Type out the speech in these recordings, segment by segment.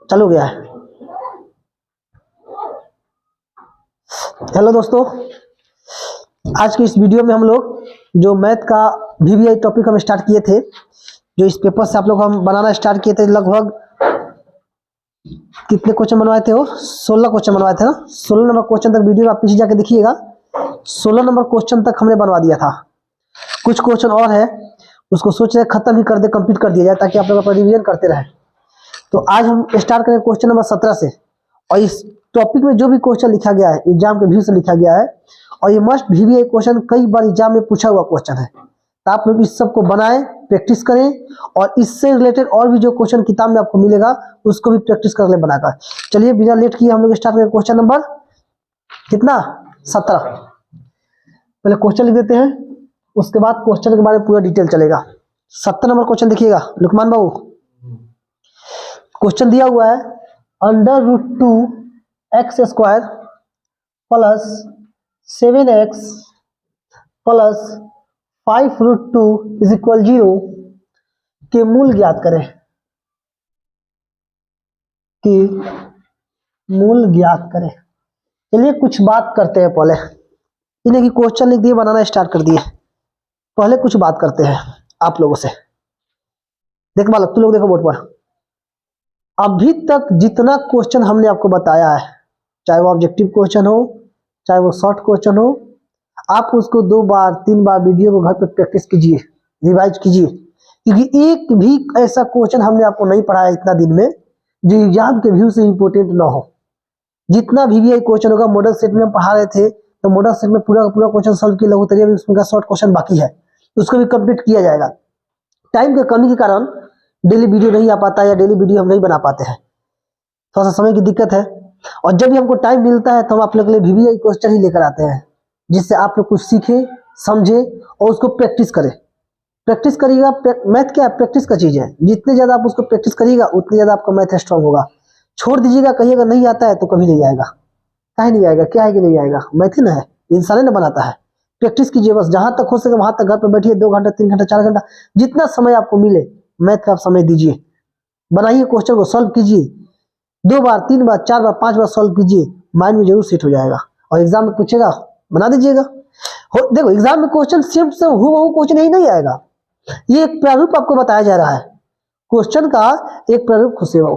चालू गया है। हेलो दोस्तों, आज की इस वीडियो में हम लोग जो मैथ का वीवीआई टॉपिक हम स्टार्ट किए थे, जो इस पेपर से आप लोग हम बनाना स्टार्ट किए थे, लगभग कितने क्वेश्चन बनवाए थे? वो 16 क्वेश्चन बनवाए थे ना। 16 नंबर क्वेश्चन तक वीडियो आप पीछे जाके देखिएगा। 16 नंबर क्वेश्चन तक हमने बनवा दिया था। कुछ क्वेश्चन और है, उसको सोच रहे खत्म ही कर दे, कंप्लीट कर दिया जाए, ताकि आप लोग अपना रिवीजन करते रहे। तो आज हम स्टार्ट करें क्वेश्चन नंबर 17 से। और इस टॉपिक में जो भी क्वेश्चन लिखा गया है एग्जाम के व्यू से लिखा गया है, और ये मस्ट वीवीआई क्वेश्चन कई बार एग्जाम में पूछा हुआ क्वेश्चन है। तो आप लोग इस सब को बनाएं, प्रैक्टिस करें, और इससे रिलेटेड और भी जो क्वेश्चन किताब में आपको मिलेगा उसको भी प्रैक्टिस कर ले बनाकर। चलिए बिना लेट किए हम लोग स्टार्ट करें क्वेश्चन नंबर कितना 17। पहले क्वेश्चन लिख देते हैं, उसके बाद क्वेश्चन के बारे में पूरा डिटेल चलेगा। 17 नंबर क्वेश्चन देखिएगा लुकमान बाबू। क्वेश्चन दिया हुआ है √2x² plus 7x plus 5√2 is equal 0 के मूल ज्ञात करें। कि मूल ज्ञात करें। चलिए कुछ बात करते हैं पहले। इन्हें की क्वेश्चन लिख दिए, बनाना स्टार्ट कर दिए। पहले कुछ बात करते हैं आप लोगों से। देख बालक, तू लोग देखो बोर्ड पर। अभी तक जितना क्वेश्चन हमने आपको बताया है, चाहे वो ऑब्जेक्टिव क्वेश्चन हो, चाहे वो शॉर्ट क्वेश्चन हो, आप उसको 2 बार 3 बार वीडियो को घर पे प्रैक्टिस कीजिए, रिवाइज कीजिए। क्योंकि एक भी ऐसा क्वेश्चन हमने आपको नहीं पढ़ाया इतना दिन में जो एग्जाम के व्यू से इंपोर्टेंट ना हो। जितना वीवीआई क्वेश्चन होगा, मॉडल सेट में हम पढ़ा रहे थे, तो मॉडल सेट में पूरा पूरा क्वेश्चन सॉल्व किया, लघुत्तरीय में उसका शॉर्ट क्वेश्चन बाकी है, उसको भी कंप्लीट किया जाएगा। टाइम की कमी के कारण डेली वीडियो नहीं आ पाता, या डेली वीडियो हम नहीं बना पाते हैं, थोड़ा सा समय की दिक्कत है। और जब भी हमको टाइम मिलता है तो हम आप लोग के लिए वीवीआई क्वेश्चन ही लेकर आते हैं, जिससे आप लोग कुछ सीखे, समझे और उसको प्रैक्टिस करें। प्रैक्टिस करिएगा। मैथ क्या है? प्रैक्टिस का चीज है। जितने ज्यादा आप उसको प्रैक्टिस करिएगा उतने ज्यादा आपका मैथ स्ट्रांग होगा। छोड़ दीजिएगा, कहिएगा नहीं आता है, तो कभी नहीं आएगा। काहे नहीं आएगा? क्या है कि नहीं आएगा? मैथ ही ना है, इंसान ने बनाता है। प्रैक्टिस कीजिए बस, जहां तक हो सके वहां तक घर पर बैठिए, 2 घंटा 3 घंटा 4 घंटा जितना समय आपको मिले मैथ का आप समय दीजिए। बनाइए क्वेश्चन को, सॉल्व कीजिए, 2 बार 3 बार 4 बार 5 बार सॉल्व कीजिए, माइंड में जरूर सेट हो जाएगा। और एग्जाम में पूछेगा, बना दीजिएगा। देखो एग्जाम में क्वेश्चन सेम से हूबहू क्वेश्चन ही नहीं आएगा। ये एक प्रारूप आपको बताया जा रहा है, क्वेश्चन का एक प्रारूप। खुश हो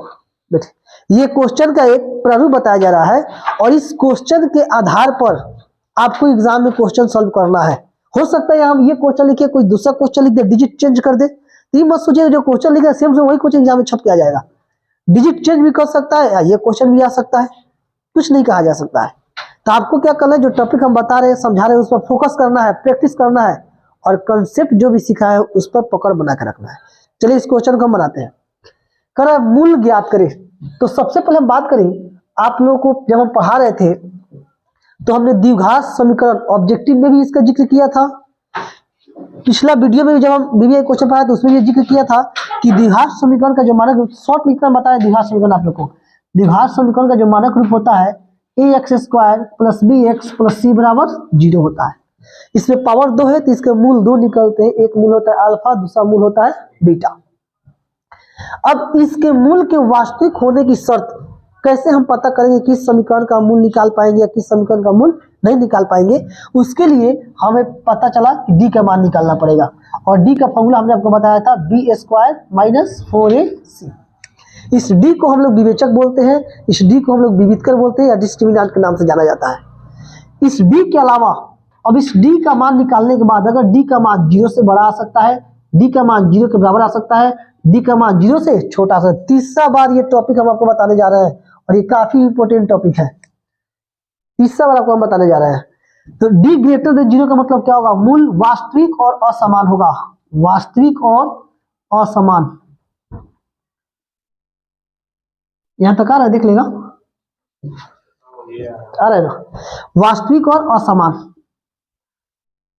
बेटे, ये क्वेश्चन का एक प्रारूप बताया जा रहा है, और इस क्वेश्चन के आधार पर आपको एग्जाम में क्वेश्चन सॉल्व करना है। हो सकता है हम ये क्वेश्चन लिखे, कोई दूसरा क्वेश्चन लिख दे, डिजिट चेंज कर दे, तो ये मत सोचिए जो क्वेश्चन लिखा सेम से वही क्वेश्चन एग्जाम में छप के आ जाएगा। डिजिट चेंज भी कर सकता है, या ये क्वेश्चन भी आ सकता है, कुछ नहीं कहा जा सकता है। तो आपको क्या करना है, जो टॉपिक हम बता रहे हैं, समझा रहे हैं, उस पर फोकस करना है, प्रैक्टिस करना है, और कंसेप्ट जो भी सीखा है उस पर पकड़ बना के रखना है। चलिए इस क्वेश्चन को हम बनाते हैं। करें मूल ज्ञात करें। तो सबसे पहले हम बात करें, आप लोगों को जब हम पढ़ा रहे थे तो हमने द्विघात समीकरण ऑब्जेक्टिव में भी इसका जिक्र किया था। पिछला वीडियो में भी जब हम वीवीआई क्वेश्चन पढ़ाए तो उसमें ये जिक्र किया था कि द्विघात समीकरण का जो मानक रूप, शॉर्ट में इतना बताया द्विघात समीकरण आप लोग को। द्विघात समीकरण का जो मानक रूप होता है ax² + bx + c = 0 होता है। इसमें पावर 2 है तो इसके मूल 2 निकलते हैं। एक मूल होता है अल्फा, दूसरा मूल होता है बीटा। अब इसके मूल के वास्तविक होने की शर्त कैसे हम पता करेंगे, किस समीकरण का मूल निकाल पाएंगे या किस समीकरण का मूल नहीं निकाल पाएंगे? उसके लिए हमें पता चला कि डी का मान निकालना पड़ेगा, और डी का फॉर्मूला हमने आपको बताया था b² - 4ac। इस डी को हम लोग विवेचक बोलते हैं, इस डी को हम लोग विविधकर बोलते हैं, या डिस्क्रिमिनेंट के नाम से जाना जाता है। इस डी के अलावा अब इस डी का मान निकालने के बाद अगर डी का मान 0 से बड़ा आ सकता है, डी का मान 0 के बराबर आ सकता है, डी का मान 0 से छोटा सा। तीसरा बार ये टॉपिक हम आपको बताने जा रहे हैं, और ये काफी इंपॉर्टेंट टॉपिक है। तीसरा बार आपको हम बताने जा रहे हैं। तो डी ग्रेटर देन 0 का मतलब क्या होगा? मूल वास्तविक और असमान होगा। वास्तविक और असमान, यहां तक आ रहा है, देख लेगा, आ रहा है ना? वास्तविक और असमान,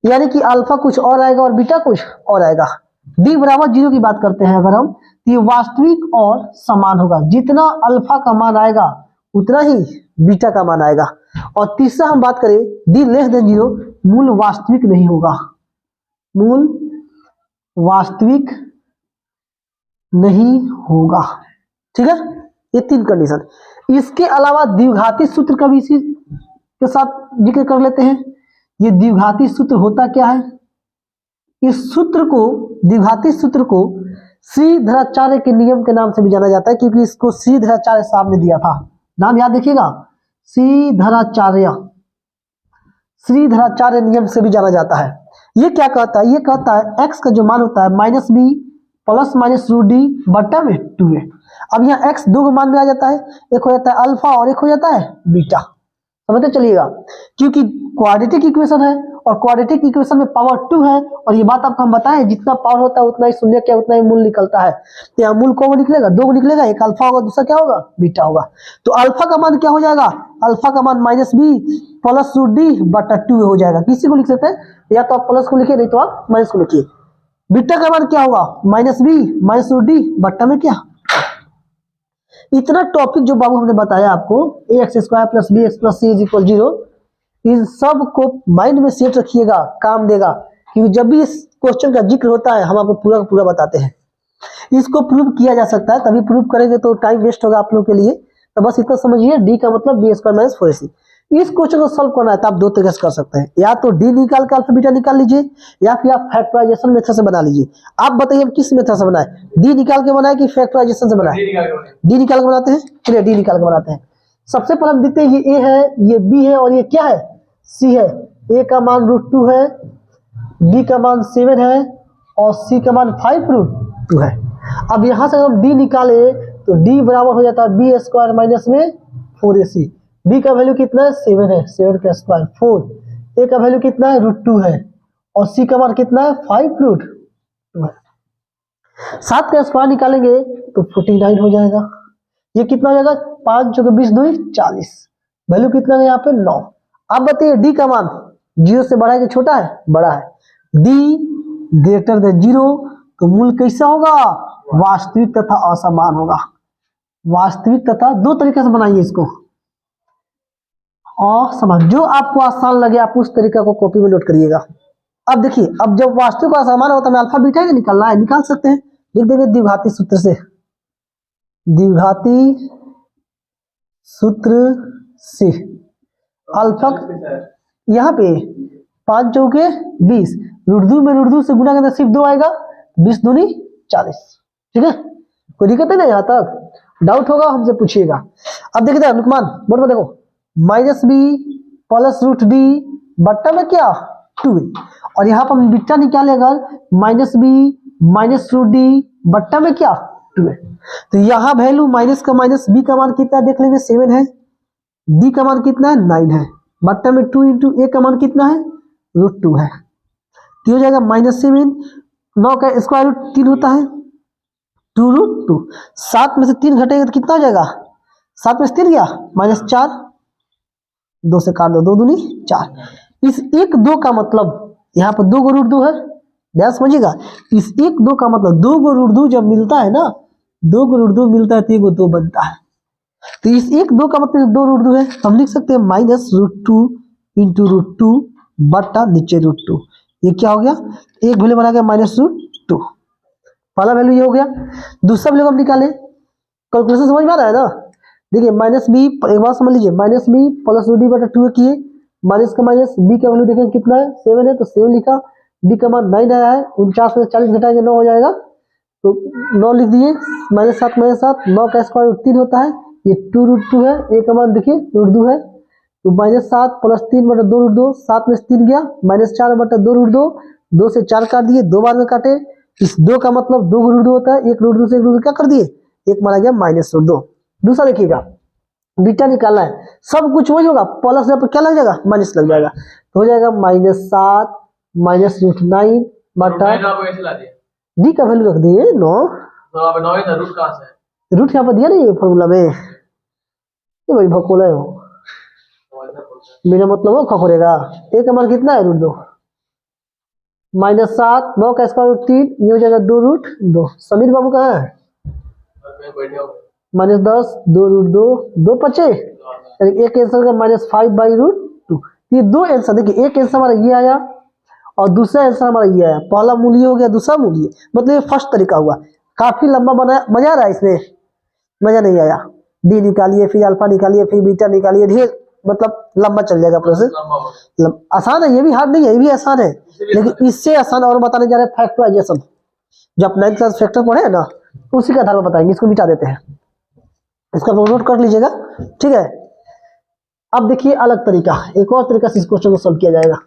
यानी कि अल्फा कुछ और आएगा और बीटा कुछ और आएगा। डी बराबर 0 की बात करते हैं अगर हम, तो ये वास्तविक और समान होगा। जितना अल्फा का मान आएगा उतना ही बीटा का मान आएगा। और तीसरा हम बात करें डी लेस देन 0, मूल वास्तविक नहीं होगा। मूल वास्तविक नहीं होगा, ठीक है। ये 3 कंडीशन। इसके अलावा द्विघाती सूत्र का भी इसी के साथ जिक्र कर लेते हैं। ये द्विघाती सूत्र होता क्या है? इस सूत्र को, द्विघाती सूत्र को श्रीधराचार्य के नियम के नाम से भी जाना जाता है, क्योंकि इसको श्रीधराचार्य साहब ने दिया था। नाम याद रखिएगा, श्रीधराचार्य, श्रीधराचार्य नियम से भी जाना जाता है। ये क्या कहता है? ये कहता है x का जो मान होता है -b plus minus root D बट्टा में 2a। अब यहाँ x दो मान में आ जाता है, एक हो जाता है अल्फा और एक हो जाता है बीटा। समझते चलिएगा, क्योंकि क्वाड्रेटिक इक्वेशन है और क्वाड्रेटिक इक्वेशन में पावर 2 है, और ये बात आपको हम बताएं, जितना पावर होता है उतना ही शून्य क्या उतना ही मूल निकलता है। तो यहाँ मूल कौन निकलेगा? 2 निकलेगा, एक अल्फा होगा, दूसरा क्या होगा? बीटा होगा। तो अल्फा का मान क्या हो जाएगा? अल्फा का मान -b प्लस रूट डी बटा 2 हो जाएगा। किसी को लिख सकते हैं, या तो आप प्लस को लिखिए, नहीं तो आप माइनस को लिखिए। बीटा का मान क्या होगा? -b माइनस रूट डी बट्टा में क्या। इतना टॉपिक जो बाबू हमने बताया आपको, ax² + bx + c = 0, इन सब को माइंड में सेट रखिएगा, काम देगा। क्योंकि जब भी इस क्वेश्चन का जिक्र होता है हम आपको पूरा का पूरा बताते हैं। इसको प्रूव किया जा सकता है, तभी प्रूव करेंगे तो टाइम वेस्ट होगा आप लोग के लिए। तो बस इतना समझिए, d का मतलब b² - 4ac। इस क्वेश्चन को सॉल्व करना है तो आप दो तरीके से कर सकते हैं, या तो d निकाल के अल्फा बीटा निकाल लीजिए, या फिर आप फैक्टराइजेशन मेथड से बना लीजिए। आप बताइए हम किस मेथड से बनाए, d निकाल के बनाए कि फैक्टराइजेशन से बनाए? d निकाल के बनाते हैं। चलिए d निकाल के बनाते हैं। सबसे पहले हम देखते हैं, ये a है, ये b है और ये क्या है? c है। a का मान √2 है, b का मान 7 है और c का मान 5√2 है। अब यहाँ से हम d निकाले तो d बराबर हो जाता है b² - 4ac। b का वैल्यू कितना है? 7 है, 7 का स्क्वायर 4। a का वैल्यू कितना है? √2 है और c का मान कितना है? 5√2 है। 7 का स्क्वायर निकालेंगे तो 49 हो जाएगा। ये कितना हो जाएगा? 5 × 20 = 40। वैल्यू कितना है यहाँ पे? 9। अब बताइए d का मान 0 से बड़ा है कि छोटा है? बड़ा है। d > 0 तो मूल कैसा होगा? वास्तविक तथा असमान होगा। वास्तविक तथा, दो तरीके से बनाइए इसको, असमान। जो आपको आसान लगे आप उस तरीका को कॉपी में नोट करिएगा। अब देखिए, अब जब वास्तविक और असमान होता है, अल्फा बीटा ही निकालना है, निकाल सकते हैं। लिख देंगे द्विघाती सूत्र से, द्विघाती सूत्र से अल्फा यहाँ पे 5 चौके 20, √2 में √2 से गुना करना सिर्फ 2 आएगा, 20 दूनी 40। ठीक है, कोई दिक्कत है ना? यहाँ तक डाउट होगा हमसे पूछिएगा। अब देखिए अनुमान बोर्ड में देखो, -b प्लस √d बट्टा में क्या? 2। और यहाँ पर हम बीटा निकाले अगर -b माइनस √d बट्टा में क्या? 2 है। तो यहाँ वैल्यू माइनस का माइनस, b का मान कितना है देख लेंगे, 7 है, d का मान कितना है? 9 है, बट्टा में 2 × a का मान कितना है? √2 है। तो हो जाएगा -7, 9 का स्क्वायर रूट 3 होता है, 2√2। 7 में से 3 घटेगा तो कितना हो जाएगा? 7 में से 3 गया -4, 2 से काट दो, 2 दूनी 4। इस 1 2 का मतलब यहाँ पर 2 को √2 है, ध्यान समझिएगा। इस 1 2 का मतलब 2 को √2 जब मिलता है ना, 2 को √2 मिलता है तो 1 को 2 बनता है। तो इस 1 2 का मतलब 2 √2 है, हम लिख सकते हैं -√2 × √2 बट्टा नीचे √2। ये क्या हो गया? एक वैल्यू बना गया -√2। पहला वैल्यू ये हो गया। दूसरा वैल्यू हम निकाले, कैलकुलेशन समझ में आ रहा है ना? देखिए -b, एक बार समझ लीजिए, -b प्लस √d बटा 2 किए, माइनस का माइनस, b का वैल्यू देखें कितना है? 7 है तो 7 लिखा, d का मान 9 आया है, 49 में 40 घटाएंगे 9 हो जाएगा, तो 9 लिख दिए, -7 -7, 9 का स्क्वायर रूट 3 होता है, ये 2√2 है, a का मान देखिए √2 है, तो -7 प्लस 3 बटा 2√2, 7 में से 3 गया, -4 बटा 2√2, 2 से 4 काट दिए, 2 बार में काटे। इस 2 का मतलब 2 √2 होता है, 1 √2 से 1 √2 क्या कर दिए? 1 माना गया -2। दूसरा देखिएगा, बीटा निकालना है, सब कुछ वही होगा, प्लस यहाँ पर क्या लग जाएगा? माइनस लग जाएगा, तो हो जाएगा -7 -√9 बटा डी का वैल्यू रख दिए 9। रूट यहाँ पर दिया नहीं फॉर्मूला में, ये भाई भकोला है वो, मेरा मतलब वो खखोरेगा। ए का मान कितना है? √2, -7, 9 का स्क्वायर रूट 3, ये हो जाएगा 2√2। समीर बाबू कहाँ है? -10, 2√2, 2 बचे, एक आंसर का -5/√2। ये 2 आंसर, देखिए एक आंसर हमारा ये आया और दूसरा आंसर हमारा ये आया। पहला मूल ये हो गया, दूसरा मूल ये, मतलब ये फर्स्ट तरीका हुआ। काफी लंबा बनाया, मजा आ रहा है इसमें? मजा नहीं आया? डी निकालिए, फिर अल्फा निकालिए, फिर बीटा निकालिए, ढेर मतलब लंबा चल जाएगा प्रोसेस। आसान है, ये भी हार्ड नहीं है, ये भी आसान है, लेकिन इससे आसान और बताने जा रहे हैं फैक्टराइजेशन। जो आप 9th क्लास फैक्टर पढ़े है ना, उसी के आधार पर बताएंगे। इसको मिटा देते हैं, इसका नोट कर लीजिएगा, ठीक है। अब देखिए अलग तरीका, एक और तरीका से इस क्वेश्चन को सॉल्व किया जाएगा।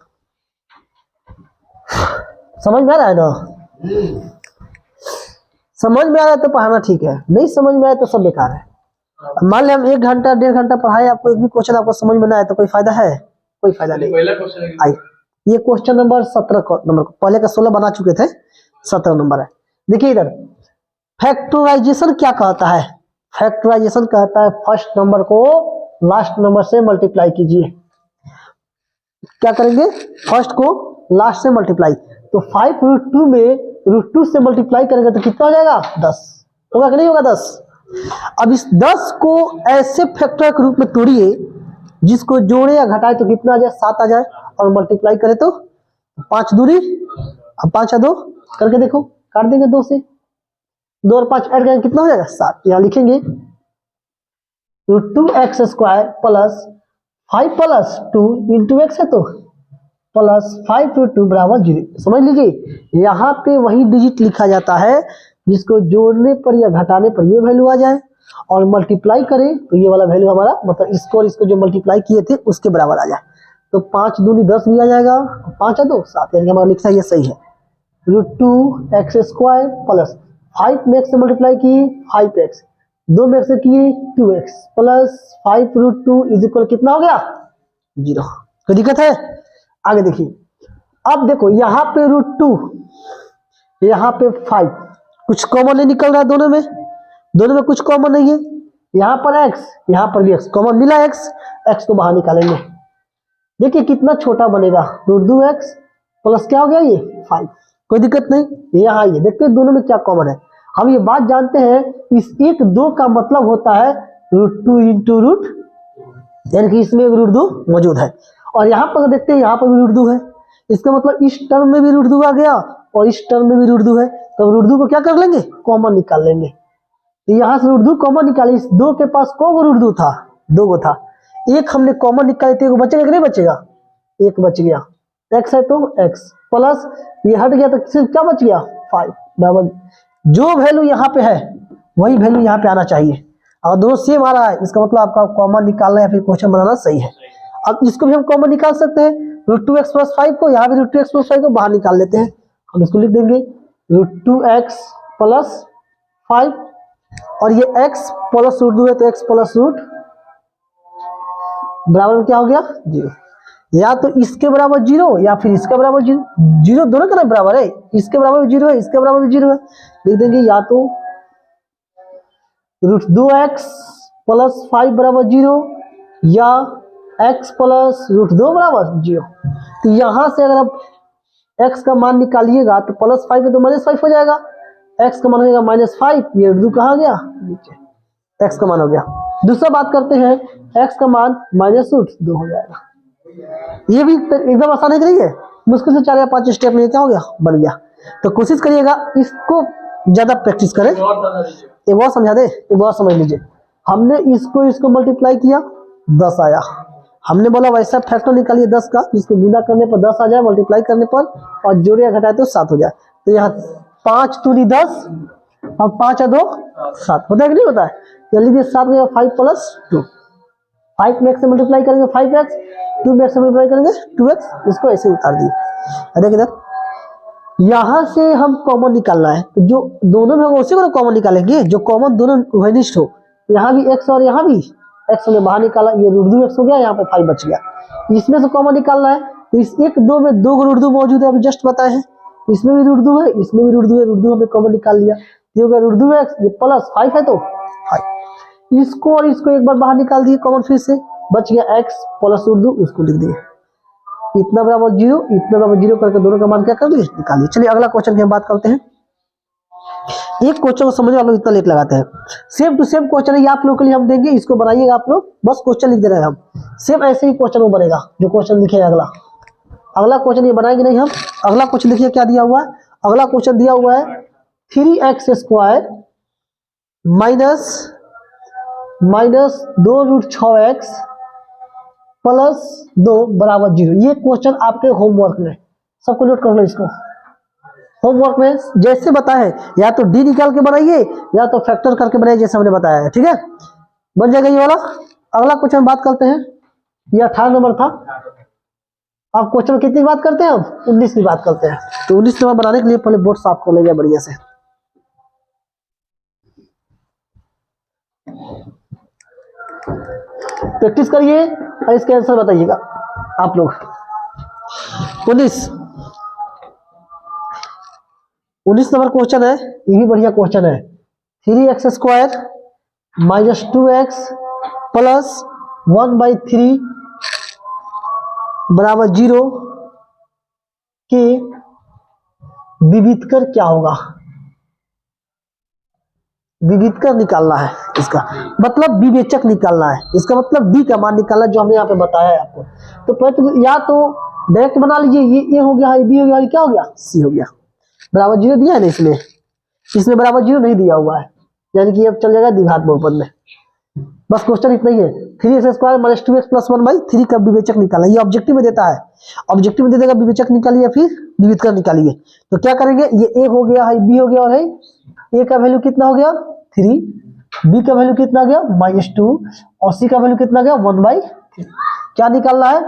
समझ में आ रहा है ना? समझ में आ रहा है तो पढ़ाना ठीक है, नहीं समझ में आए तो सब बेकार है। मान लिया हम 1 घंटा 1.5 घंटा पढ़ाए, आपको एक भी क्वेश्चन आपको समझ में ना आए तो कोई फायदा है? कोई फायदा नहीं। आइए ये क्वेश्चन नंबर 17 नंबर, पहले का 16 बना चुके थे, 17 नंबर है। देखिए इधर फैक्टराइजेशन क्या कहता है? फैक्टराइजेशन कहता है फर्स्ट नंबर को लास्ट नंबर से मल्टीप्लाई कीजिए। क्या करेंगे? फर्स्ट को लास्ट से मल्टीप्लाई। तो 5√2 में √2 से मल्टीप्लाई करेंगे तो कितना हो जाएगा? 10 होगा कि नहीं होगा? 10। अब इस 10 को ऐसे फैक्टर के रूप में तोड़िए जिसको जोड़े या घटाए तो कितना आ जाए? 7 आ जाए, और मल्टीप्लाई करें तो 5 दूरी, अब 5 या 2 करके देखो, काट देंगे 2 से, 2 और 5 ऐड करेंगे कितना हो जाएगा? 7। यहाँ लिखेंगे √2x² plus 5 plus 2 into x है तो प्लस 5√2 बराबर 0। समझ लीजिए यहाँ पे वही डिजिट लिखा जाता है जिसको जोड़ने पर या घटाने पर ये वैल्यू आ जाए, और मल्टीप्लाई करें तो ये वाला वैल्यू हमारा मतलब इसको और इसको जो मल्टीप्लाई किए थे उसके बराबर आ जाए। तो 5 दूनी 10 भी आ जाएगा, 5 है 2 7, यानी हमारा लिखना ये सही है। √2x² प्लस 5 में x से मल्टीप्लाई किए 5x, 2 में x से किए 2x प्लस 5√2 इज इक्वल कितना हो गया? 0। कोई दिक्कत है? आगे देखिए, अब देखो यहाँ पे √2, यहाँ पे 5, कुछ कॉमन नहीं निकल रहा है दोनों में कुछ कॉमन नहीं है। यहाँ पर x, यहाँ पर भी x कॉमन मिला, x को बाहर निकालेंगे। देखिए कितना छोटा बनेगा, √2x प्लस क्या हो गया ये 5। कोई दिक्कत नहीं, यहाँ आइए देखते हैं दोनों में क्या कॉमन है। हम ये बात जानते हैं, इस 1 2 का मतलब होता है √2 इंटू रूट, यानी कि इसमें √2 मौजूद है। और यहाँ पर देखते हैं यहाँ पर भी √2 है, इसका मतलब इस टर्म में भी √2 आ गया और इस टर्म में भी √2 है। तो √2 को क्या कर लेंगे? कॉमन निकाल लेंगे। तो यहाँ से √2 कॉमन निकाले, इस 2 के पास को √2 था? 2 को था, एक हमने कॉमन निकाले तो बचेगा कि नहीं बचेगा? 1 बच गया, x है तो x प्लस ये हट गया तो क्या बच गया? 5 बराबर जो वैल्यू यहाँ पे है वही वैल्यू यहाँ पे आना चाहिए। और दोनों सेम आ रहा है, इसका मतलब आपका कॉमन निकालना या फिर क्वेश्चन बनाना सही है। अब इसको भी हम कॉमन निकाल सकते हैं, √2x प्लस 5 को, यहाँ भी √2x प्लस 5 को बाहर निकाल लेते हैं। हम इसको लिख देंगे √2x प्लस 5, और ये x प्लस √2 है तो x प्लस रूट बराबर क्या हो गया? 0। या तो इसके बराबर 0 या फिर इसके बराबर 0, 0 दोनों का बराबर है, इसके बराबर भी 0 है, इसके बराबर भी 0 है। लिख देंगे या तो √2x प्लस 5 बराबर 0 या x प्लस √2 बराबर 0। तो यहाँ से अगर आप x का मान निकालिएगा तो +5 है तो -5 हो जाएगा, x का मान हो जाएगा -5, ये √2 कहाँ गया? नीचे, x का मान हो गया। दूसरा बात करते हैं, x का मान -√2 हो जाएगा। ये भी एकदम आसान है कि नहीं है? मुश्किल से 4 या 5 स्टेप में क्या हो गया? बन गया। तो कोशिश करिएगा इसको ज्यादा प्रैक्टिस करें। एक बार समझा दे, एक बार समझ लीजिए, हमने इसको मल्टीप्लाई किया 10 आया, हमने बोला वैसा फैक्टर निकालिए 10 का जिसको गुना करने पर 10 आ जाए, मल्टीप्लाई करने पर और जोड़े या घटाए तो 7 हो जाए। तो यहाँ 5 दूनी 10 और 5 या 2 7 होता है कि नहीं होता है? जल्दी 7 में 5 प्लस 2, 5 में x से मल्टीप्लाई करेंगे 5x, 2 में x से मल्टीप्लाई करेंगे 2x, इसको ऐसे उतार दिए। देखिए इधर यहाँ से हम कॉमन निकालना है, तो जो दोनों में होगा उसी को कॉमन निकालेंगे, जो कॉमन दोनों वैनिस्ट हो। यहाँ भी x और यहाँ भी x हमने बाहर निकाला, ये √2x हो गया, यहाँ पे 5 बच गया। इसमें से कॉमन निकालना है, तो इस 1 2 में 2 √2 मौजूद है, अभी जस्ट बताए हैं। इसमें भी √2 है, इसमें भी √2 है, √2 हमने कॉमन निकाल लिया, ये हो गया √2x, ये प्लस 5 है तो 5। इसको और इसको एक बार बाहर निकाल दिए कॉमन, फिर से बच गया x प्लस √2, उसको लिख दिए। इतना बराबर 0, इतना बराबर 0 करके दोनों का मान क्या कर लिए? निकालिए। चलिए अगला क्वेश्चन की हम बात करते हैं। एक क्वेश्चन को समझने वालों इतना लेट लगाते हैं, सेम टू सेम क्वेश्चन है, आप लोग के लिए हम देंगे, इसको बनाइएगा आप लोग, बस क्वेश्चन लिख दे रहे हैं हम, सेम ऐसे ही क्वेश्चन वो बनेगा जो क्वेश्चन लिखे अगला क्वेश्चन ये बनाएंगे नहीं हम। अगला क्वेश्चन देखिए क्या दिया हुआ है। अगला क्वेश्चन दिया हुआ है 3x² minus minus 2√6x plus 2 बराबर 0। ये क्वेश्चन आपके होमवर्क में, सबको नोट कर लो इसको। होमवर्क में जैसे बताए या तो डी निकाल के बनाइए या तो फैक्टर करके बनाइए जैसे हमने बताया है, ठीक है, बन जाएगा ये वाला। अगला क्वेश्चन बात करते हैं, ये 18 नंबर था। अब क्वेश्चन कितनी बात करते हैं, हम 19 की बात करते हैं। तो 19 नंबर बनाने के लिए पहले बोर्ड साफ कर लेंगे बढ़िया से। प्रैक्टिस करिए और इसके आंसर बताइएगा आप लोग। 19 नंबर क्वेश्चन है, ये भी बढ़िया क्वेश्चन है। 3x² माइनस 2x प्लस 1/3 बराबर 0 के विविधकर क्या होगा। विविधकर निकालना है इसका मतलब विवेचक निकालना है, इसका मतलब b का मान निकालना जो हमने यहाँ पे बताया है आपको। तो पहले तो या तो डायरेक्ट बना लीजिए, ये हो गया, ये b हो गया, ये क्या हो गया, c हो गया। बराबर 0 दिया है ना इसमें, इसमें बराबर 0 नहीं दिया हुआ है, यानी कि अब चल जाएगा द्विघात बहुपद में। बस क्वेश्चन इतना ही है। 3x² माइनस 2x प्लस 1/3 का विवेचक निकालना, ये ऑब्जेक्टिव में देता है, ऑब्जेक्टिव में दे देगा विवेचक निकालिए फिर विविधकर निकालिए। तो क्या करेंगे, ये a हो गया, है b हो गया, और है a का वैल्यू कितना हो गया 3, b का वैल्यू कितना हो गया -2 और c का वैल्यू कितना गया 1/3। क्या निकालना है,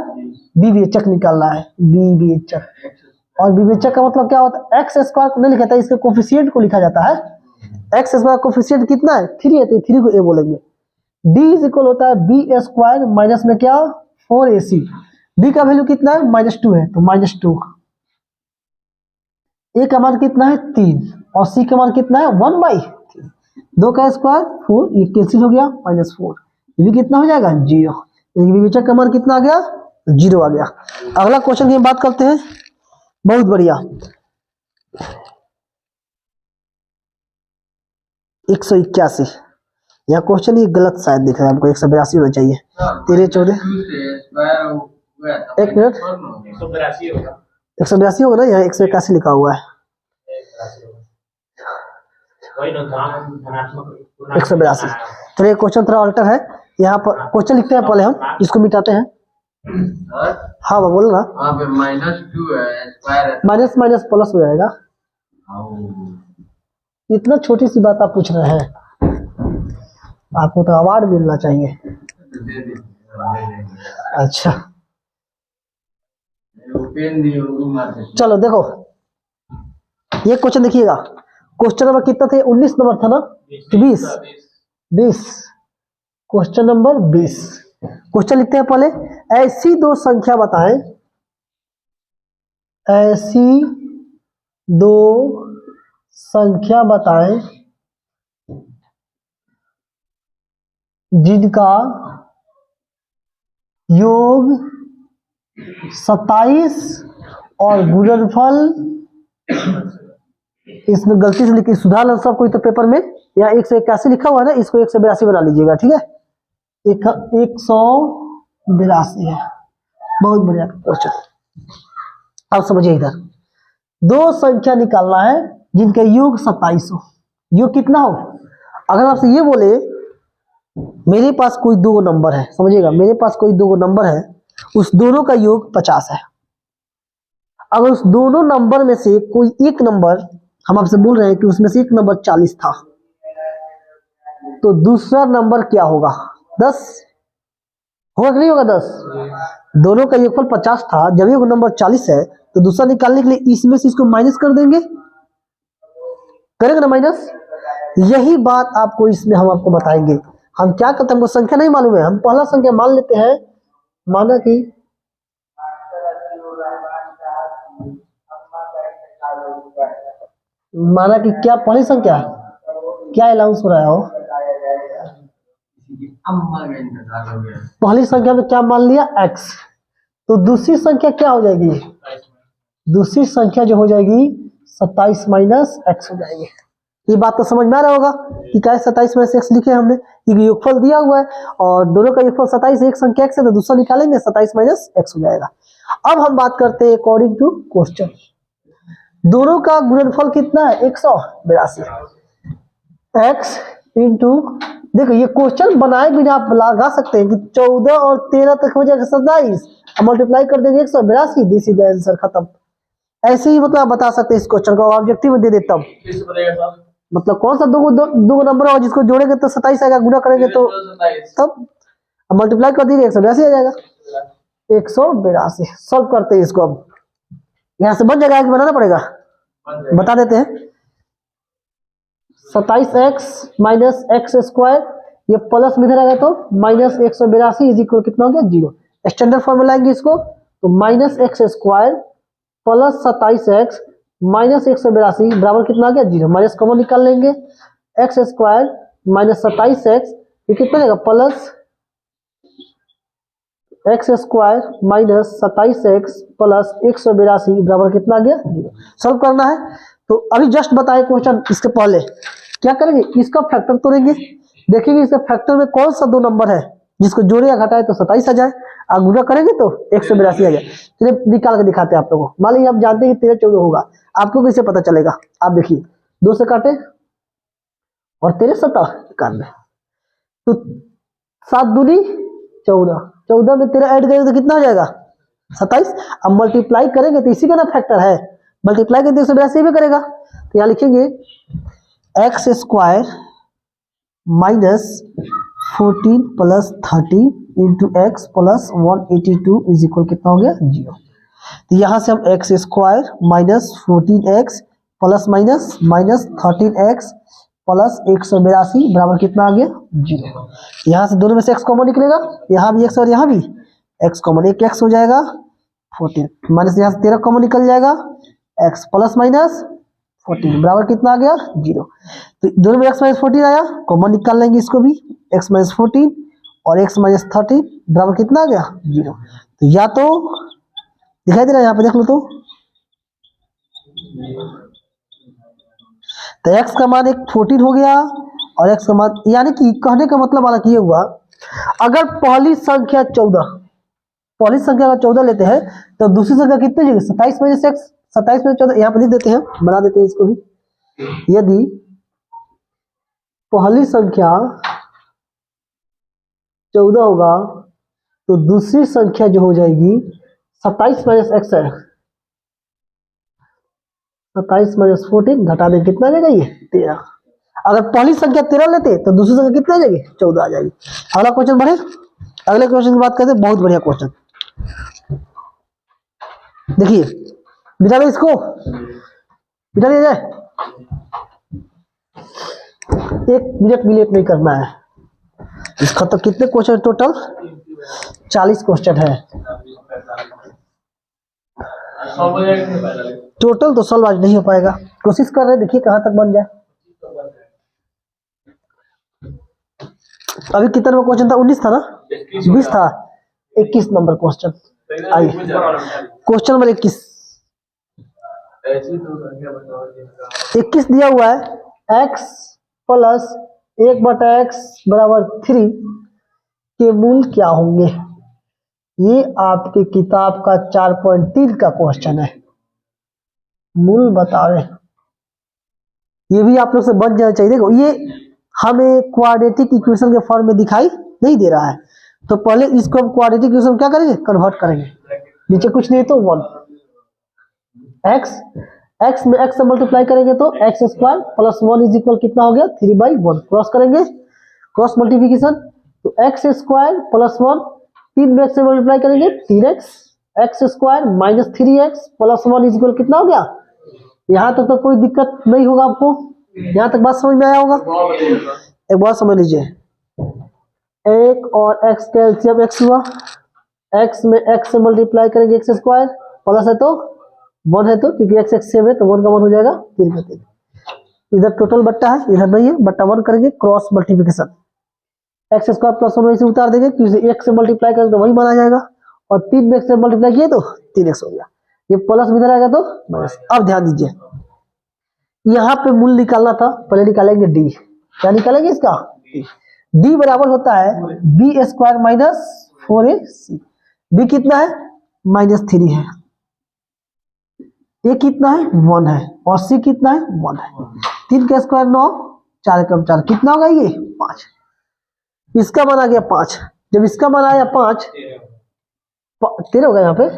विवेचक निकालना है, विवेचक। और विवेचक का मतलब क्या होता है, x² को नहीं लिखा था, इसके कोफिशिएंट को लिखा जाता है। x² कोफिशिएंट कितना है 3 है, तो 3 को a बोलेंगे। d इज इक्वल होता है b² माइनस में क्या 4ac, b का वैल्यू कितना है -2 है, तो -2। a का मान कितना है 3 और c का मान कितना है 1/3। 2 का स्क्वायर 4, ये कैंसिल हो गया -4, ये भी कितना हो जाएगा 0। विवेचक का मान कितना आ गया 0 आ गया। अगला क्वेश्चन की हम बात करते हैं, बहुत बढ़िया। 181, यहाँ क्वेश्चन ही गलत शायद दिख रहा है हमको, 182 होना चाहिए। 13 14 एक मिनट, 182 होगा ना, यहाँ 181 लिखा हुआ है, 182। चलिए क्वेश्चन थोड़ा अल्टर है, यहाँ पर क्वेश्चन लिखते हैं पहले हम, इसको मिटाते हैं। हाँ बोलो ना, -2 है, माइनस माइनस प्लस हो जाएगा। इतना छोटी सी बात आप पूछ रहे हैं, आपको तो अवार्ड मिलना चाहिए। अच्छा चलो देखो, ये क्वेश्चन देखिएगा, क्वेश्चन नंबर कितना थे 19 नंबर था ना, 20 क्वेश्चन नंबर 20। क्वेश्चन लिखते हैं पहले, ऐसी दो संख्या बताएं, ऐसी दो संख्या बताएं जिनका योग 27 और गुणनफल, इसमें गलती से लिखी, सुधार सब कोई तो पेपर में, या 181 लिखा हुआ है ना, इसको 182 बना लीजिएगा, ठीक है, 182 है। बहुत बढ़िया क्वेश्चन। अब समझिए, इधर दो संख्या निकालना है जिनका योग 27 हो, योग कितना हो। अगर आपसे ये बोले मेरे पास कोई दो नंबर है, समझिएगा, मेरे पास कोई दो नंबर है, उस दोनों का योग 50 है। अगर उस दोनों नंबर में से कोई एक नंबर, हम आपसे बोल रहे हैं कि उसमें से एक नंबर 40 था, तो दूसरा नंबर क्या होगा 10 होगा कि नहीं होगा 10। दोनों का योगफल 50 था, जब एक नंबर 40 है तो दूसरा निकालने के लिए इसमें से इसको माइनस कर देंगे, करेंगे ना माइनस। यही बात आपको इसमें हम आपको बताएंगे। हम क्या करते हैं, हमको संख्या नहीं मालूम है, हम पहला संख्या मान लेते हैं, माना कि क्या पहली संख्या, क्या अलाउंस हो रहा है हो, पहली संख्या में क्या मान लिया x, तो दूसरी संख्या क्या हो जाएगी, दूसरी संख्या जो हो जाएगी 27 माइनस x हो जाएगी। ये बात तो समझ में आ रहा होगा कि क्या 27 माइनस x लिखे हमने, क्योंकि योगफल दिया हुआ है और दोनों का योगफल 27, एक संख्या x है तो दूसरा निकालेंगे 27 माइनस x हो जाएगा। अब हम बात करते हैं अकॉर्डिंग टू क्वेश्चन, दोनों का गुणनफल कितना है 182, x इंटू, देखो ये क्वेश्चन बनाए बिना आप लगा सकते हैं कि 14 और 13 तक हो जाएगा 27, मल्टीप्लाई कर देंगे 182, दिस इज द आंसर, खत्म। ऐसे ही मतलब आप बता सकते हैं इस क्वेश्चन को, ऑब्जेक्टिव में दे देता हूँ। मतलब कौन सा दो नंबर होगा जिसको जोड़ेंगे तो 27 आएगा, गुना करेंगे तो तब मल्टीप्लाई कर दीजिए 182 आ जाएगा, 182। सॉल्व करते हैं इसको। अब यहाँ से बन जाएगा कि बनाना पड़ेगा, बता देते हैं। 27x माइनस एक्स स्क्वायर, ये प्लस में इधर आएगा तो माइनस 182 इज इक्वल कितना हो गया 0। स्टैंडर्ड फॉर्म में लाएंगे इसको तो minus x square plus 27x minus 182 बराबर कितना आ गया 0। माइनस कॉमन निकाल लेंगे, एक्स स्क्वायर माइनस 27x ये कितना आएगा plus x square minus 27x plus 182 बराबर कितना आ गया 0। सॉल्व करना है तो अभी जस्ट बताए क्वेश्चन, इसके पहले क्या करेंगे, इसका फैक्टर तोड़ेंगे, देखेंगे इसके फैक्टर में कौन सा दो नंबर है जिसको जोड़े या घटाए तो 27 आ जाए, और गुणा करेंगे तो 182 आ जाए। चलिए निकाल के दिखाते हैं आप लोगों को। मान लीजिए आप जानते हैं कि 13-14 होगा, आपको कैसे पता चलेगा, आप देखिए 2 से काटे और 13-7 91, तो 7 दूनी 14, 14 में 13 ऐड करेंगे तो कितना हो जाएगा 27। अब मल्टीप्लाई करेंगे तो इसी का ना फैक्टर है, मल्टीप्लाई करेंगे 182 भी करेगा, तो यहाँ लिखेंगे x square minus 14 plus 13 into x plus 182 is equal कितना हो गया 0। तो यहाँ से हम x square minus 14x plus minus minus 13x plus 182 बराबर कितना आ गया 0। यहाँ से दोनों में से x कॉमन निकलेगा, यहाँ भी x और यहाँ भी x कॉमन, एक x हो जाएगा 14 माइनस यहाँ से 13 कॉमन निकल जाएगा, x प्लस माइनस 14 बराबर कितना आ गया 0। तो दोनों में x माइनस 14 आया, कॉमन निकाल लेंगे इसको भी, x माइनस 14 और x माइनस 13 बराबर कितना आ गया 0। तो या तो दिखाई दे रहा है यहाँ पे देख लो तो x का मान एक 14 हो गया और x का मान, यानी कि कहने का मतलब वाला ये हुआ, अगर पहली संख्या 14, पहली संख्या का 14 लेते हैं तो दूसरी संख्या कितनी जगह 27 माइनस x, 27 में 14 यहाँ पे लिख देते हैं, बना देते हैं इसको भी। यदि पहली संख्या 14 होगा तो दूसरी संख्या जो हो जाएगी 27 माइनस x है, 27 माइनस 14 घटा दें कितना आ जाएगा ये 13। अगर पहली संख्या 13 लेते तो दूसरी संख्या कितना आ जाएगी 14 आ जाएगी। अगला क्वेश्चन बढ़े, अगले क्वेश्चन की बात करते हैं, बहुत बढ़िया क्वेश्चन। देखिए बिठा दो इसको, बिठा दिया जाए, 1 मिनट भी लेट नहीं करना है। इसका तो कितने क्वेश्चन टोटल 40 क्वेश्चन है टोटल, तो सॉल्व आज नहीं हो पाएगा, कोशिश कर रहे हैं, देखिए कहां तक बन जाए। अभी कितना नंबर क्वेश्चन था, 19 था ना, 20 था, 21 नंबर क्वेश्चन। आइए क्वेश्चन नंबर 21 दिया हुआ है x प्लस 1/x बराबर 3 के मूल क्या होंगे। ये आपकी किताब का 4.3 का क्वेश्चन है, मूल बता रहे, ये भी आप लोग से बन जाना चाहिए। देखो ये हमें क्वाड्रेटिक इक्वेशन के फॉर्म में दिखाई नहीं दे रहा है, तो पहले इसको हम क्वाड्रेटिक इक्वेशन क्या करेंगे, कन्वर्ट करेंगे। नीचे कुछ नहीं तो 1 x में x से मल्टीप्लाई करेंगे तो x square plus 1 is equal कितना हो गया 3/1। क्रॉस करेंगे, क्रॉस मल्टीप्लिकेशन, तो x स्क्वायर प्लस 1 3 में x से मल्टीप्लाई करेंगे 3x, x square minus 3x plus 1 is equal कितना हो गया। यहाँ तक तो कोई दिक्कत नहीं होगा आपको, यहाँ तक बात समझ में आया होगा। एक बात समझ लीजिए, 1 और x का एलसीएम x हुआ, x में x से मल्टीप्लाई करेंगे x स्क्वायर, प्लस है तो 1 है तो क्योंकि x सेम है तो 1 का 1 हो जाएगा 3 का 3। इधर टोटल बट्टा है, इधर नहीं है, बट्टा 1 करेंगे, cross multiplication, x square plus 1 वहीं से उतार देंगे क्योंकि x से मल्टीप्लाई करेंगे तो वही माना जाएगा, और 3 में x से मल्टीप्लाई किए तो 3x हो गया, ये प्लस इधर आएगा तो माइनस। अब ध्यान दीजिए, यहाँ पे मूल निकालना था, पहले निकालेंगे d, क्या निकालेंगे इसका d बराबर होता है b square minus 4ac। b कितना है -3 है, a कितना है 1 है, और c कितना है 1 है। 3 का स्क्वायर 9, 4 कम 4 कितना होगा ये 5। इसका मान आ गया 5। जब इसका मान आया 5 13 होगा यहाँ पे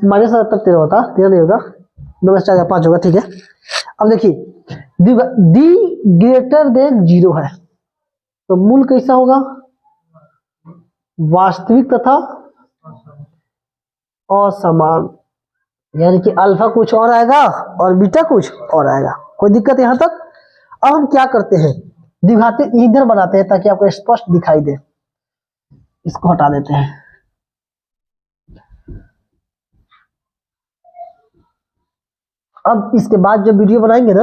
-7 13 होता, 13 नहीं होगा, 9 4 5 होगा। ठीक है, अब देखिए डी ग्रेटर देन 0 है तो मूल कैसा होगा, वास्तविक तथा असमान, यानी कि अल्फा कुछ और आएगा और बीटा कुछ और आएगा। कोई दिक्कत यहां तक। अब हम क्या करते हैं, द्विघाती इधर बनाते हैं ताकि आपको स्पष्ट दिखाई दे। इसको हटा देते हैं। अब इसके बाद जब वीडियो बनाएंगे ना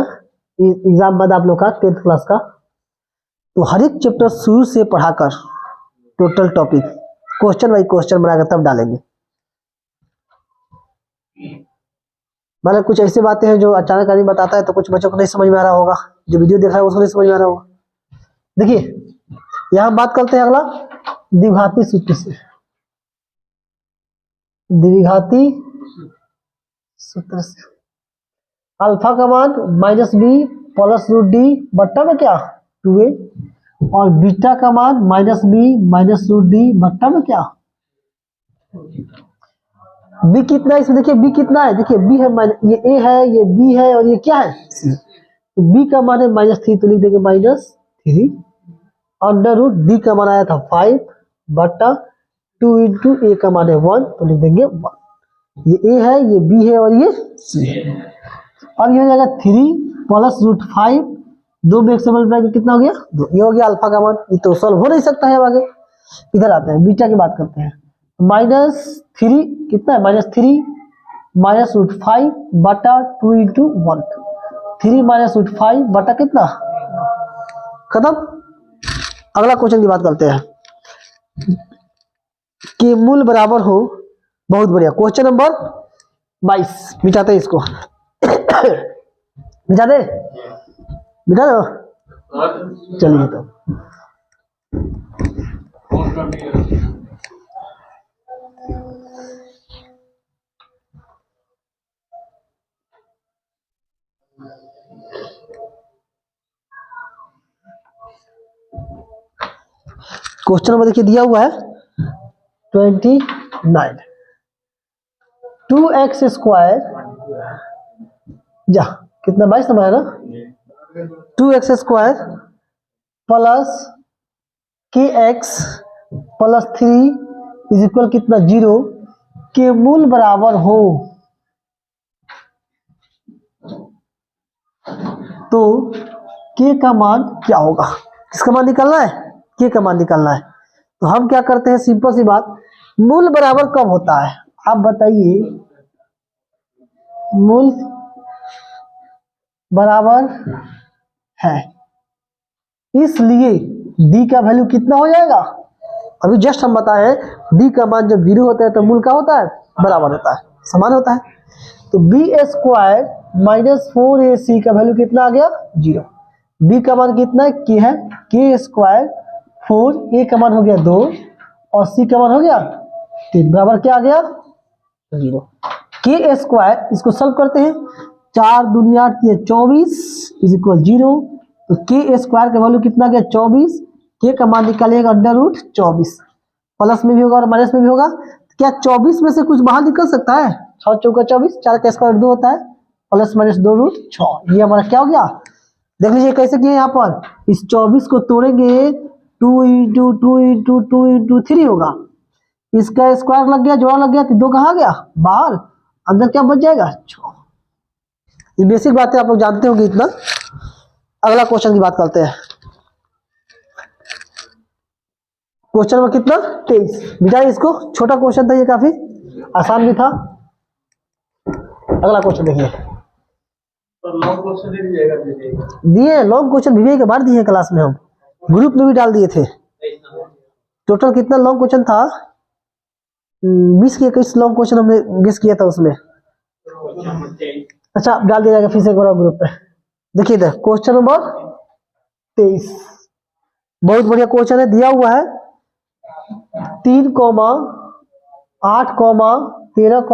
एग्जाम बाद आप लोग का 10th क्लास का, तो हर एक चैप्टर शुरू से पढ़ाकर total topic question by question बनाकर तब डालेंगे। मतलब कुछ ऐसी बातें हैं जो अचानक आदमी बताता है तो कुछ बच्चों को नहीं समझ में आ रहा होगा, जो वीडियो देख रहा है उसको नहीं समझ में आ रहा होगा। देखिए यहां बात करते हैं अगला द्विघाती सूत्र से। द्विघाती सूत्र से अल्फा का मान -b प्लस √d बट्टा में क्या 2a और बीटा का मान -b -√d बट्टा में क्या b कितना है। इसमें देखिए b कितना है, देखिए b है ये a है, ये b है और ये क्या है c। तो b का मान है -3 तो लिख देंगे -3 √d का मान आया था 5 बट्टा 2 × a का मान है 1 तो लिख देंगे 1। ये a है, ये b है और ये c है। अब ये हो जाएगा 3 प्लस √5 2 में 1 से मल्टीप्लाई करके कितना हो गया 2। ये हो गया अल्फा का मान। ये तो सॉल्व हो नहीं सकता है। अब आगे इधर आते हैं, बीटा की बात करते हैं। -3 कितना है -3 √5 बटा 2 × 1 3 -√5 बटा कितना खत्म। अगला क्वेश्चन की बात करते हैं कि मूल बराबर हो। बहुत बढ़िया क्वेश्चन नंबर 22 मिटाते हैं इसको मिटा दे मिटा दो चलिए। तो क्वेश्चन नंबर देखिए दिया हुआ है 29 2x² जा कितना 22 नंबर है ना 2x² plus kx plus 3 is equal कितना 0 के मूल बराबर हो तो k का मान क्या होगा। किसका मान निकालना है, k का मान निकालना है। तो हम क्या करते हैं, सिंपल सी बात, मूल बराबर कब होता है आप बताइए। मूल बराबर है इसलिए d का वैल्यू कितना हो जाएगा। अभी जस्ट हम बताए हैं d का मान जब 0 होता है तो मूल का होता है बराबर होता है, समान होता है। तो b² - 4ac का वैल्यू कितना आ गया 0। b का मान कितना है k है, k² 4 a का मान हो गया 2 और c का मान हो गया 3 बराबर क्या आ गया 0। k² इसको सॉल्व करते हैं 4 दूनी 8 24 इज इक्वल 0। तो k² का वैल्यू कितना गया 24, k का मान निकालिएगा √24 प्लस में भी होगा और माइनस में भी होगा। क्या 24 में से कुछ बाहर निकल सकता है, 6 चौका 24 4 का स्क्वायर 2 होता है प्लस माइनस 2√6। ये हमारा क्या हो गया, देख लीजिए कैसे किए यहाँ पर। इस 24 को तोड़ेंगे 2 × 2 × 2 × 3 होगा, इसका स्क्वायर लग गया, जोड़ा लग गया तो 2 कहाँ गया बाहर, अंदर क्या बच जाएगा 6। ये बेसिक बातें आप लोग जानते होंगे इतना। अगला क्वेश्चन की बात करते हैं, क्वेश्चन नंबर कितना 23। बिठाइए इसको, छोटा क्वेश्चन था ये, काफी आसान भी था। अगला क्वेश्चन देखिए, लॉन्ग क्वेश्चन दिए लॉन्ग क्वेश्चन वीडियो के बाद दिए क्लास में, हम ग्रुप में भी डाल दिए थे। टोटल कितना लॉन्ग क्वेश्चन था 20 के 21 लॉन्ग क्वेश्चन हमने गेस किया था उसमें। अच्छा डाल दिया जाएगा फिर से एक बार ग्रुप पे। देखिए इधर क्वेश्चन नंबर 23 बहुत बढ़िया क्वेश्चन है, दिया हुआ है 3, 8, 13, ...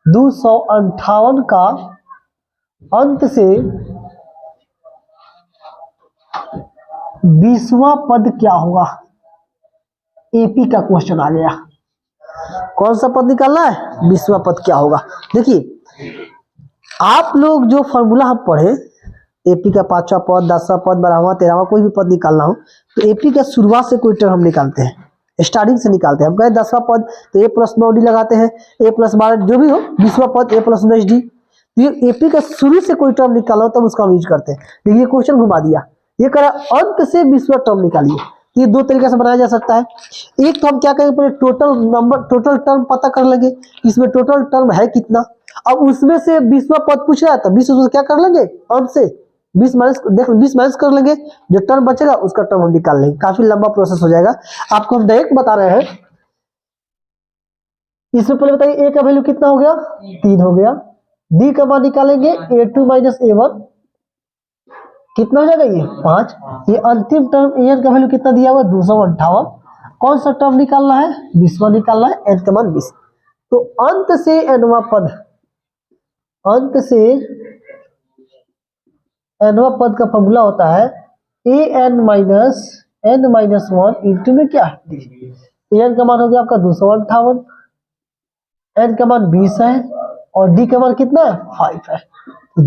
258 का अंत से 20वां पद क्या होगा? एपी का क्वेश्चन आ गया। कौन सा पद निकालना है? 20वां पद क्या होगा? देखिए आप लोग जो फॉर्मूला हम पढ़े, एपी का 5वां पद, 10वां पद, 12वां, 13वां, कोई भी पद निकालना हो तो एपी का शुरुआत से कोई टर्म हम निकालते हैं, स्टार्टिंग से निकालते हैं। हम कहें 10वां पद तो ए प्लस 9 डी लगाते हैं, ए प्लस 12 जो भी हो। 20वां पद ए प्लस 19 डी। तो ये एपी का शुरू से कोई टर्म निकाला हो तब उसका हम यूज करते हैं। लेकिन ये क्वेश्चन घुमा दिया, ये कह रहा अंत से 20वां टर्म निकालिए। ये दो तरीके से बनाया जा सकता है। एक तो हम क्या करेंगे, पहले टोटल नंबर, टोटल टर्म पता कर लेंगे, इसमें टोटल टर्म है कितना। अब उसमें से 20वां पद पूछ रहा है तो 20 उसमें क्या कर लेंगे, अंत से 20 माइनस, देख 20 माइनस कर लेंगे, जो टर्म बचेगा उसका टर्म हम निकाल लेंगे। काफी लंबा प्रोसेस हो जाएगा, आपको हम डायरेक्ट बता रहे हैं। इसमें पहले बताइए ए का वैल्यू कितना हो गया, 3 हो गया। डी का मान निकालेंगे a2 माइनस a1, कितना हो जाएगा ये 5। ये अंतिम टर्म एन का वैल्यू कितना दिया हुआ, 258। कौन सा टर्म निकालना है, 20वां निकालना है, एन का मान 20। तो अंत से एनवा पद, अंत से एनवा पद का फॉर्मूला होता है A N minus N minus 1 into में क्या, एन का मान हो गया आपका 258, एन का मान 20 है और डी का मान कितना है, 5 है।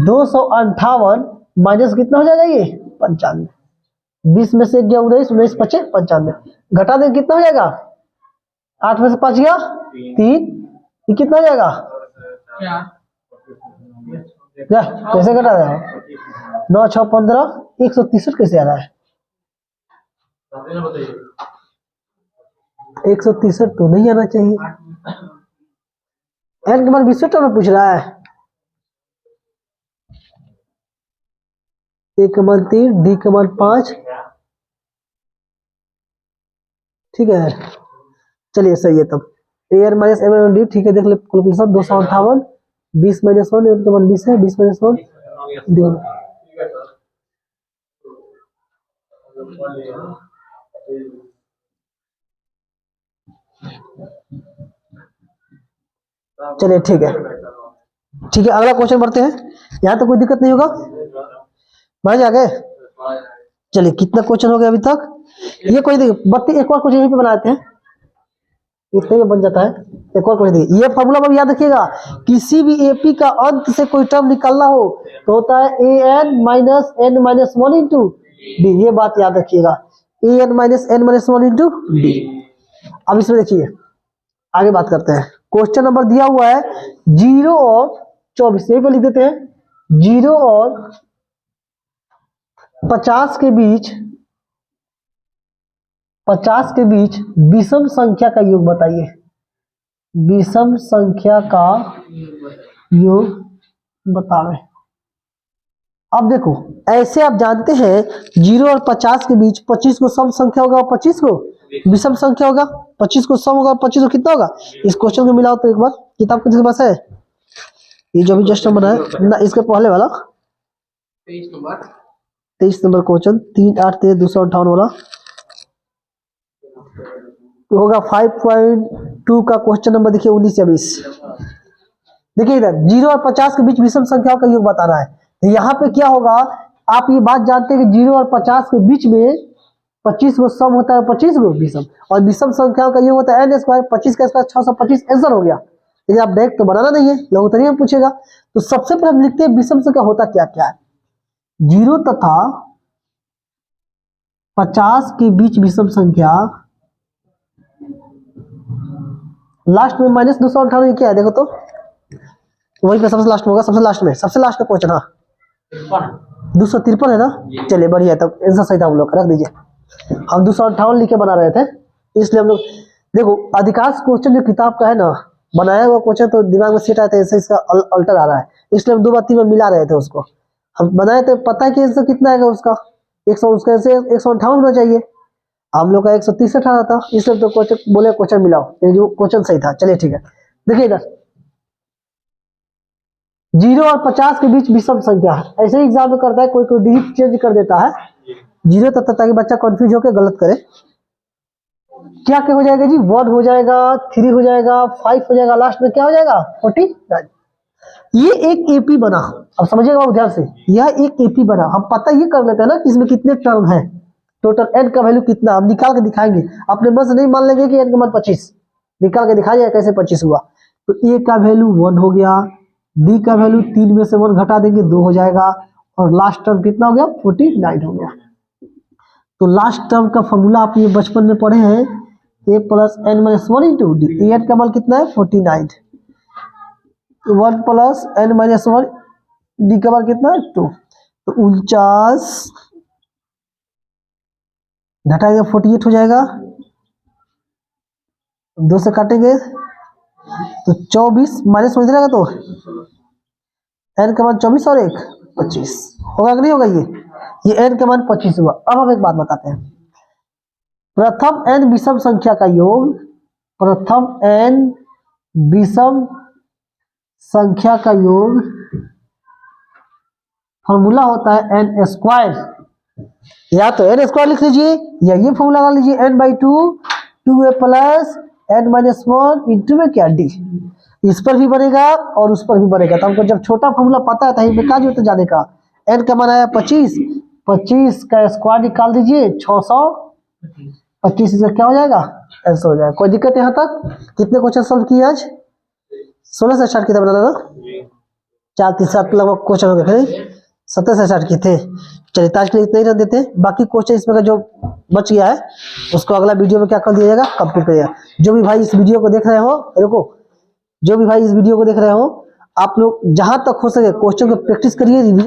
258 माइनस कितना हो जाएगा ये 95। 20 में से गया 19, 19 पचे 95, घटा दें कितना हो जाएगा, 8 में से 5 गया 3, ये कितना हो जाएगा, कैसे घटा रहे हैं, 9 6 15, 163 कैसे आ रहा है, 163 तो नहीं आना चाहिए। एन के मान 20 टर्म में पूछ रहा है, ए का मान 3, डी का मान 5, ठीक है। चलिए सही है तब, A N minus M N D, ठीक है। देख ले कैलकुलेशन, 258 20 माइनस 1, एन का मान 20 है, 20 माइनस 1 डी। चलिए ठीक है, ठीक है। अगला क्वेश्चन बढ़ते हैं, यहाँ तो कोई दिक्कत नहीं होगा, बढ़ जा गए। चलिए कितना क्वेश्चन हो गया अभी तक, ये कोई 32, एक और क्वेश्चन यहीं पे बनाते हैं, इतने में बन जाता है। एक और क्वेश्चन देखिए, ये फॉर्मूला में याद रखिएगा, किसी भी एपी का अंत से कोई टर्म निकालना हो तो होता है A N minus N minus 1 into D, ये बात याद रखिएगा, A N minus N minus 1 into D. अब इसमें देखिए आगे बात करते हैं। क्वेश्चन नंबर दिया हुआ है 0 और 24, यही पे लिख देते हैं 0 और 50 के बीच, 50 के बीच विषम संख्या का योग बताइए, विषम संख्या का योग बतावे। अब देखो ऐसे आप जानते हैं 0 और 50 के बीच 25 को सम संख्या होगा और 25 को विषम संख्या होगा, 25 को सम होगा, 25 को कितना होगा। इस क्वेश्चन को मिलाओ तो एक बार, किताब किसके पास है, ये जो भी जस्ट बनाया ना, इसके पहले वाला 23 नंबर क्वेश्चन, 3 8 13 258 वाला तो होगा 5.2 का क्वेश्चन नंबर। देखिए 19 या 20, देखिए इधर 0 और 50 के बीच विषम संख्याओं का योग बताना है। तो यहाँ पे क्या होगा, आप ये बात जानते हैं कि 0 और 50 के बीच में 25 को सम होता है, 25 को विषम, और विषम संख्याओं का योग होता है n स्क्वायर, 25 का स्क्वायर 625, आंसर हो गया। लेकिन आप डायरेक्ट तो बनाना नहीं है, लघुत्तरी में पूछेगा। तो सबसे पहले हम लिखते हैं विषम संख्या होता क्या क्या है। 0 तथा 50 के बीच विषम संख्या, लास्ट में माइनस 258 क्या है देखो तो, वही पे सबसे लास्ट में होगा, सबसे लास्ट में, सबसे लास्ट का क्वेश्चन। हाँ 253 है ना, चलिए बढ़िया, तब आंसर सही था, हम लोग रख दीजिए। हम 258 लिख के बना रहे थे, इसलिए हम लोग देखो अधिकांश क्वेश्चन जो किताब का है ना, बनाया हुआ क्वेश्चन तो दिमाग में सेट आया था, इसका अल्टर आ रहा है, इसलिए हम 2 बार 3 बार मिला रहे थे उसको। हम बनाए थे, पता है कि आंसर कितना आएगा उसका, 100, उसका आंसर 158 होना चाहिए, हम लोग का 163 आ रहा था, इसलिए तो क्वेश्चन बोले क्वेश्चन मिलाओ, जो क्वेश्चन सही था। चलिए ठीक है, देखिए इधर 0 और 50 के बीच विषम संख्या है, ऐसे ही एग्जाम में करता है, कोई कोई डिजिट चेंज कर देता है 0 तक, ताकि बच्चा कंफ्यूज होकर गलत करे। क्या क्या हो जाएगा जी, 1 हो जाएगा, 3 हो जाएगा, 5 हो जाएगा, लास्ट में क्या हो जाएगा 49। ये एक एपी बना, अब समझिएगा ध्यान से, यह एक एपी बना। हम पता ये कर लेते हैं ना कि इसमें कितने टर्म है, टोटल n का वैल्यू कितना, हम निकाल के दिखाएंगे, अपने मन से नहीं मान लेंगे कि n का मान 25, निकाल के दिखाइए कैसे 25 हुआ। तो a का वैल्यू 1 हो गया, b का वैल्यू 3 में से 1 घटा देंगे 2 हो जाएगा, और लास्ट टर्म कितना हो गया 49 हो गया। तो लास्ट टर्म का फॉर्मूला आप ये बचपन में पढ़े हैं, a plus n minus 1 into D, n का मान कितना है 49, 1 प्लस n माइनस 1, डी का मान कितना है 2, तो 49 घटाएंगे 48 हो जाएगा, 2 से काटेंगे तो 24 माइनस में रहेगा, तो n का मान 24 और 1 25 होगा कि नहीं होगा, ये n का मान 25 हुआ। अब हम एक बात बताते हैं, प्रथम n विषम संख्या का योग, प्रथम n विषम संख्या का योग फॉर्मूला होता है n स्क्वायर, या तो n स्क्वायर लिख लीजिए या ये फॉर्मूला लगा लीजिए n/2 2a plus n minus 1 into में क्या d, इस पर भी बनेगा और उस पर भी बनेगा। तो हमको जब छोटा फॉर्मूला पता है तो हमें क्या जरूरत है जाने का, n का मान आया 25, 25 का स्क्वायर निकाल दीजिए 625, इसका क्या हो जाएगा आंसर हो जाएगा। कोई दिक्कत यहाँ तक? कितने क्वेश्चन सॉल्व किए आज? 16 से स्टार्ट किया था बनाना, 4 3 7 लगभग क्वेश्चन हो गए, 17 से स्टार्ट किए थे। चलिए आज के लिए इतना ही रख देते हैं, बाकी क्वेश्चन इसमें का जो बच गया है उसको अगला वीडियो में क्या कर दिया जाएगा, कंप्लीट कर दिया। जो भी भाई इस वीडियो को देख रहे हो, रुको, जो भी भाई इस वीडियो को देख रहे हो, आप लोग जहां तक हो सके क्वेश्चन को प्रैक्टिस करिए,